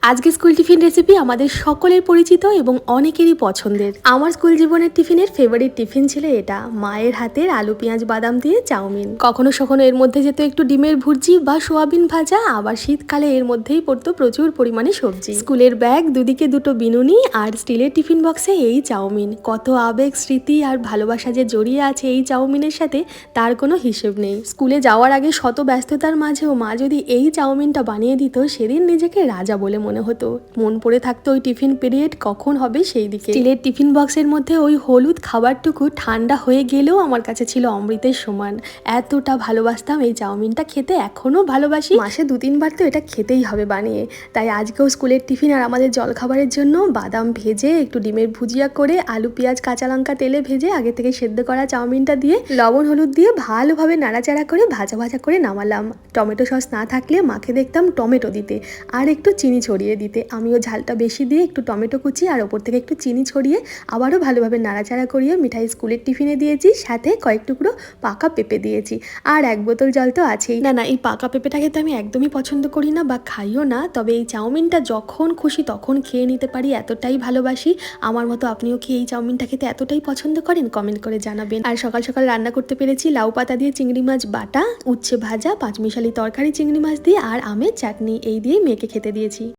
আজকে school tiffin recipe আমাদের সকলের পরিচিত এবং অনেকেরই পছন্দের। আমার স্কুল জীবনের টিফিনের ফেভারিট টিফিন ছিল এটা, মায়ের হাতের আলু পেঁয়াজ বাদাম দিয়ে চাউমিন। কখনো কখনো এর মধ্যে যেত একটু ডিমের ভুর্জি বা সোয়াবিন ভাজা, আবার শীতকালে এর মধ্যেই পড়তো প্রচুর পরিমাণে সবজি। স্কুলের ব্যাগ, দুদিকে দুটো বিনুনি আর স্টিলের টিফিন বক্সে এই চাউমিন। কত আবেগ, স্মৃতি আর ভালোবাসা যে জড়িয়ে আছে এই চাউমিনের সাথে, তার কোনো হিসেব নেই। স্কুলে যাওয়ার আগে শত ব্যস্ততার মাঝেও মা যদি এই চাউমিনটা বানিয়ে দিত, সেদিন নিজেকে রাজা বলে মনে হতো। মন পড়ে থাকতো ওই টিফিন পিরিয়ড কখন হবে সেই দিকে। স্টিলের টিফিন বক্সের মধ্যে ওই হলুদ খাবারটুকু ঠান্ডা হয়ে গেলেও আমার কাছে ছিল অমৃতের সমান। এতটা ভালোবাসতাম এই চাউমিনটা খেতে, এখনো ভালোবাসি। মাসে 2-3 বার তো এটা খেতেই হবে বানিয়ে। তাই আজকেও স্কুলের টিফিন আর আমাদের জলখাবারের জন্য বাদাম ভেজে, একটু ডিমের ভুজিয়া করে, আলু পেঁয়াজ কাঁচা লঙ্কা তেলে ভেজে আগে থেকে সেদ্ধ করা চাউমিনটা দিয়ে লবণ হলুদ দিয়ে ভালোভাবে নাড়াচাড়া করে ভাজা ভাজা করে নামালাম। টমেটো সস না থাকলে মাকে দেখতাম টমেটো দিতে আর একটু চিনি ছড়িয়ে দিতে। আমিও ঝালটা বেশি দিয়ে একটু টমেটো কুচি আর ওপর থেকে একটু চিনি ছড়িয়ে আবারও ভালোভাবে নাড়াচাড়া করিয়ে মিঠাই স্কুলের টিফিনে দিয়েছি, সাথে কয়েক টুকরো পাকা পেঁপে দিয়েছি, আর 1 বোতল জল তো আছেই। না, এই পাকা পেঁপেটা খেতে আমি একদমই পছন্দ করি না বা খাইও না, তবে এই চাউমিনটা যখন খুশি তখন খেয়ে নিতে পারি, এতটাই ভালোবাসি। আমার মতো আপনিও কি এই চাউমিনটা খেতে এতটাই পছন্দ করেন? কমেন্ট করে জানাবেন। আর সকাল সকাল রান্না করতে পেরেছি লাউ পাতা দিয়ে চিংড়ি মাছ বাটা, উচ্ছে ভাজা, 5 মিশালি তরকারি চিংড়ি মাছ দিয়ে আর আমের চাটনি, এই দিয়েই মেয়েকে খেতে দিয়েছি।